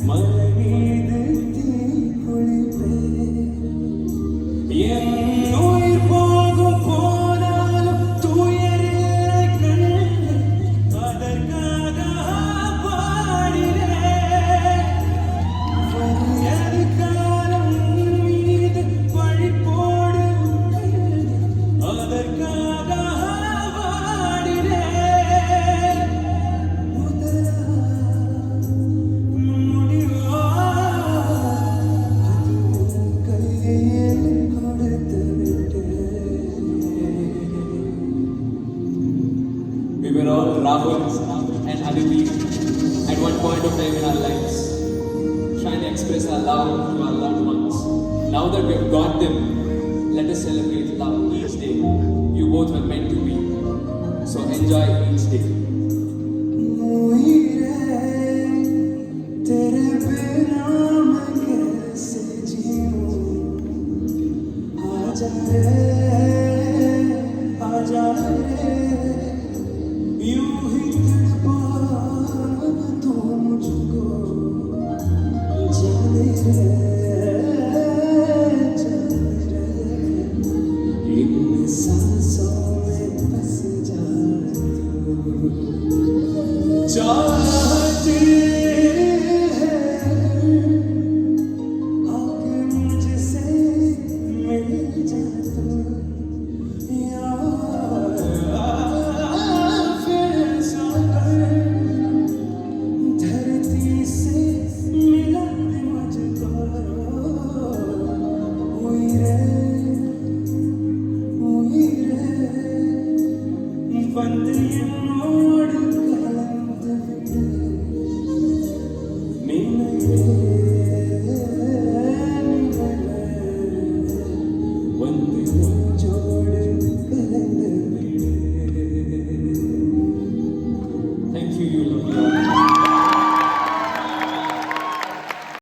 மலை மீது தீ குளிப்பே என் உயிர் போகும் போனாலும் துயரில்லை கண்ணே அதற்காக பாடினேன் எதிர்காலம் மீது பழி போடு அதற்காக பாடினேன் முதலா முடிவா அது கையில் கொடுத்து விட்டேன். We were all Rahul and Aditi at one point of time in our lives, trying to express our love to our loved ones. Now that we have got them, let us celebrate love each day. You both were meant to be. So enjoy each day.